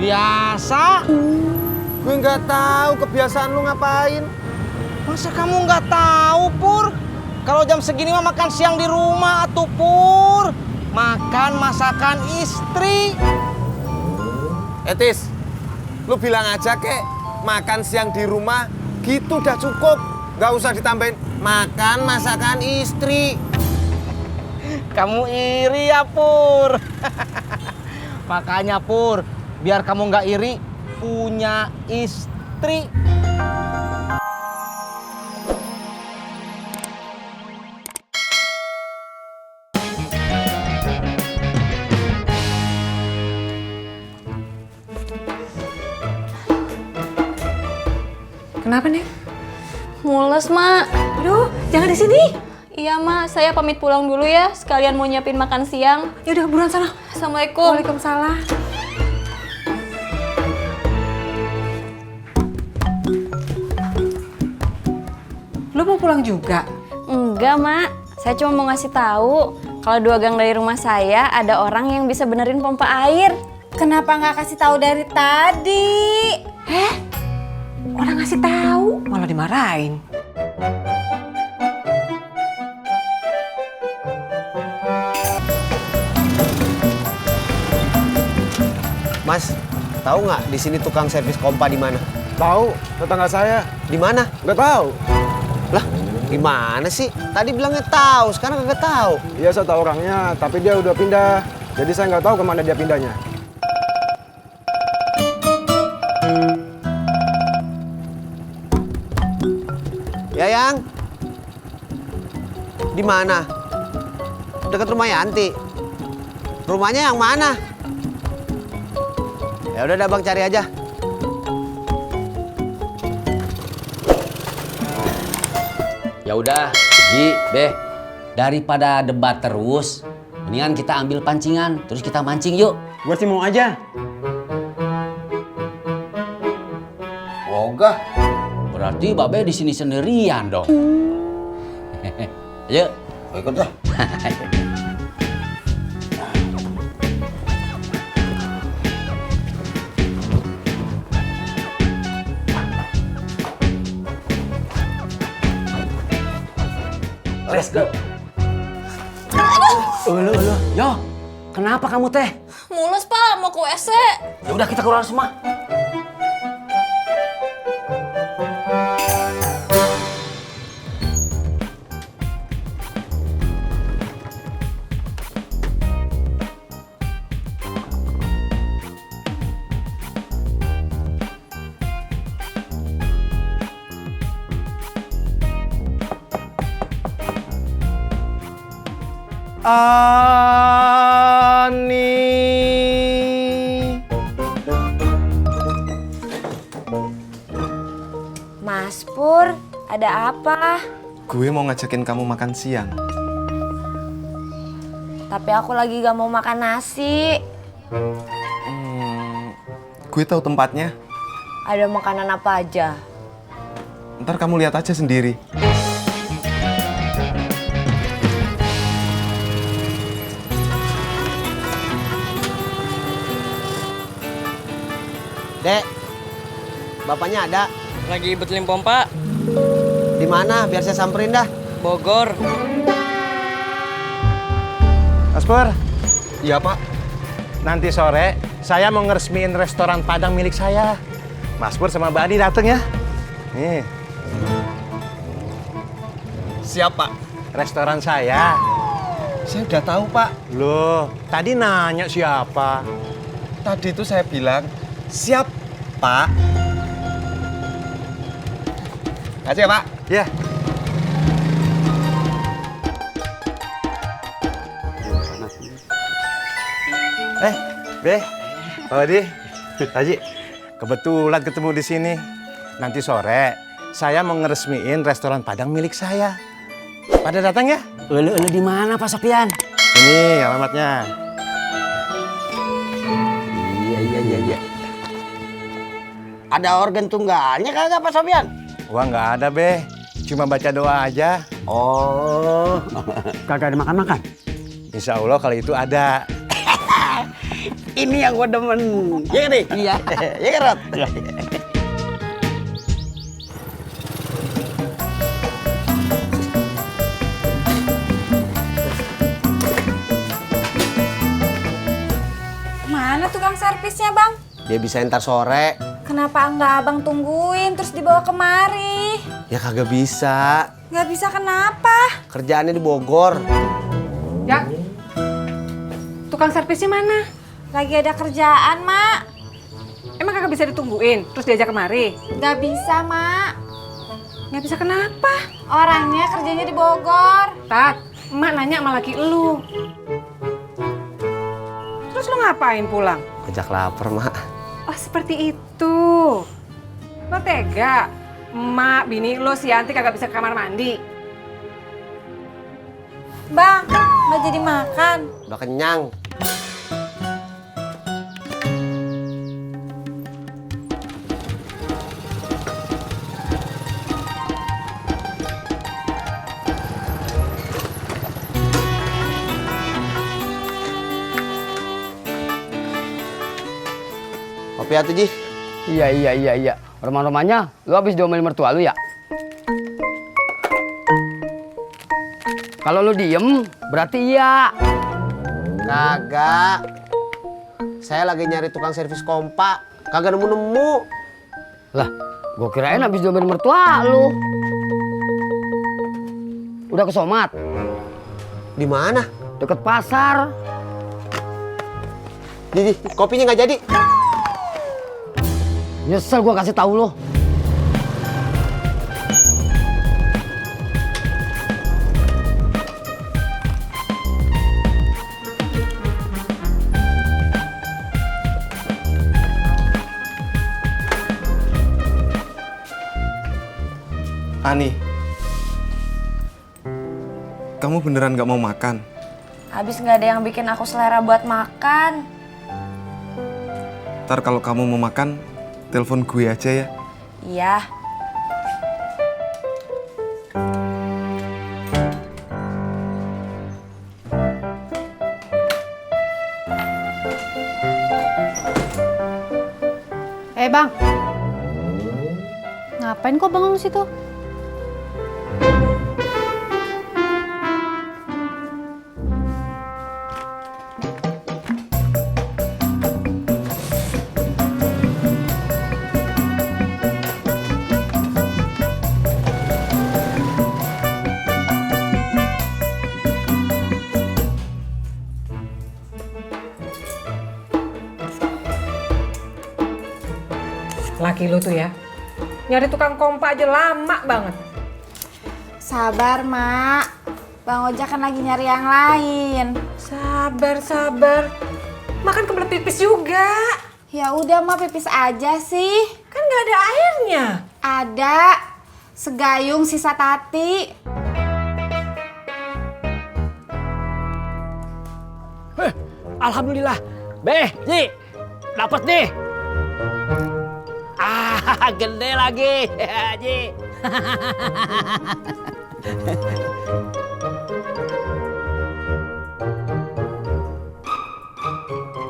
Biasa. Gue nggak tahu kebiasaan lu ngapain. Masa kamu nggak tahu, Pur? Kalau jam segini mah makan siang di rumah atuh, Pur. Makan masakan istri. Etis, lu bilang aja kek makan siang di rumah gitu udah cukup. Nggak usah ditambahin makan masakan istri. Kamu iri ya, Pur. Makanya, Pur, biar kamu nggak iri, punya istri. Kenapa nih? Mules, Mak. Aduh, jangan di sini. Iya, Mak. Saya pamit pulang dulu ya. Sekalian mau nyiapin makan siang. Ya udah buruan sana. Assalamualaikum. Waalaikumsalam. Lu mau pulang juga? Enggak, Mak. Saya cuma mau ngasih tahu kalau 2 gang dari rumah saya ada orang yang bisa benerin pompa air. Kenapa nggak kasih tahu dari tadi? Orang ngasih tahu malah dimarahin. Mas, tahu nggak di sini tukang servis pompa di mana? Tahu, tetangga saya. Di mana? Nggak tahu. Lah, gimana sih? Tadi bilangnya tahu, sekarang nggak tahu. Iya, saya tahu orangnya, tapi dia udah pindah. Jadi saya nggak tahu kemana dia pindahnya. Ya, Yang? Di mana? Dekat rumah Yanti. Rumahnya yang mana? Ya udah, Bang, cari aja. Ya udah, Ji, Beh, daripada debat terus, mendingan kita ambil pancingan, terus kita mancing yuk. Gue sih mau aja. Ogah. Berarti Babe di sini sendirian dong. Ayo, Ikut dah. let's go. Ulu. Yo, kenapa kamu teh? Mules, Pak. Mau ke WC. Ya udah kita keluar semua. Ani. Mas Pur, ada apa? Gue mau ngajakin kamu makan siang. Tapi aku lagi gak mau makan nasi. Gue tahu tempatnya. Ada makanan apa aja? Ntar kamu lihat aja sendiri. Dek, bapaknya ada. Lagi betulin pompa. Di mana? Biar saya samperin dah. Bogor. Mas Pur, Iya, Pak. nanti sore saya mau ngeresmiin restoran Padang milik saya. Mas Pur sama Mbak Adi dateng ya. Nih, Siapa? restoran saya. Saya udah tahu, Pak. Loh, tadi nanya siapa? Tadi itu saya bilang, siap, Pak. Kasih ya, Pak. Ya. Be, Pak Adi, Haji, kebetulan ketemu di sini. Nanti sore saya mau ngeresmiin restoran Padang milik saya. Pada datang ya? Ulu di mana Pak Sopian? Ini alamatnya. Iya. Ada organ tunggalnya kagak Pak Sopian? Wah, nggak ada, Be. Cuma baca doa aja. Oh, kagak ada makan-makan? Insya Allah kalau itu ada. Ini yang gue demen. Iya nih? Iya. Iya kan, Rod? Mana tukang servisnya, Bang? Dia bisa ntar sore. Kenapa enggak Abang tungguin terus dibawa kemari? Ya kagak bisa. Nggak bisa kenapa? Kerjaannya di Bogor. Ya. Tukang servisnya mana? Lagi ada kerjaan, Mak. Emang kagak bisa ditungguin, terus diajak kemari? Nggak bisa, Mak. Nggak bisa kenapa? Orangnya kerjanya di Bogor. Tat, emak nanya sama laki lu. Terus lu ngapain pulang? Ngajak lapar, Mak. Oh, seperti itu. Lo tega? Emak, bini lo si Yanti kagak bisa ke kamar mandi. Bang, nggak jadi makan. Udah kenyang. Kopi atuh, Ji. Iya. Rumah-rumahnya lu habis diomelin mertua lu ya? Kalau lu diem, berarti iya. Kagak. Saya lagi nyari tukang servis kompak. Kagak nemu-nemu. Lah, gua kirain habis diomelin mertua lu. Udah ke Somat, Di mana? deket pasar. Ji, kopinya nggak jadi. Nyesel gua kasih tahu lo. Ani, kamu beneran gak mau makan? Habis nggak ada yang bikin aku selera buat makan. Ntar kalau kamu mau makan, telepon gue aja ya. Iya. Bang. Ngapain kok bengong situ? Laki lu tuh ya, nyari tukang kompa aja lama banget. Sabar, Mak. Bang Ojak kan lagi nyari yang lain. Sabar. Makan kebelet pipis juga. Ya udah, Mak, pipis aja sih. Kan nggak ada airnya. Ada. Segayung sisa tati. Alhamdulillah. Beh, Ji, dapat nih. Gede lagi, Ji.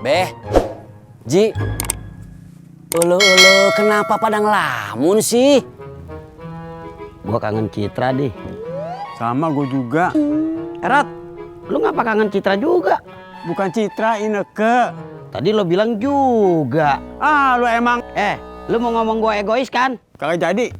Beh, Ji. Ulu kenapa pada ngelamun sih? Gua kangen Citra deh. Sama gue juga. Erat, lu ngapa kangen Citra juga? Bukan Citra, Ineke. Tadi lo bilang juga. Ah, lu emang. Lu mau ngomong gua egois kan? Kagak jadi.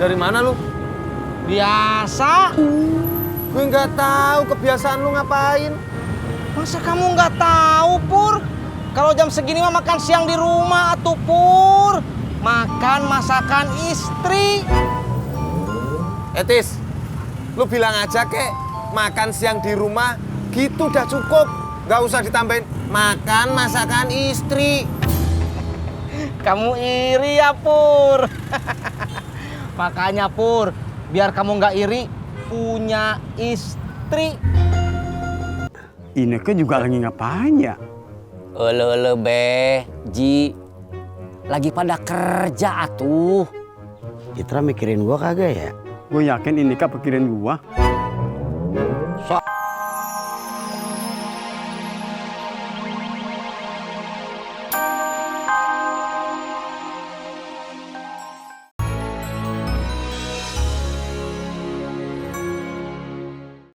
Dari mana lu? Biasa. Gue nggak tahu kebiasaan lu ngapain. Masa kamu nggak tahu, Pur? Kalau jam segini mah makan siang di rumah atuh, Pur. Makan masakan istri. Tis, lu bilang aja kek, makan siang di rumah gitu udah cukup. Nggak usah ditambahin makan masakan istri. Kamu iri ya, Pur. Makanya, Pur, biar kamu nggak iri punya istri. Ineke juga lagi ngapain ya? Ele Be, Ji. Lagi pada kerja atuh. Citra mikirin gua kagak ya? Gue yakin Ineke pikirin gua.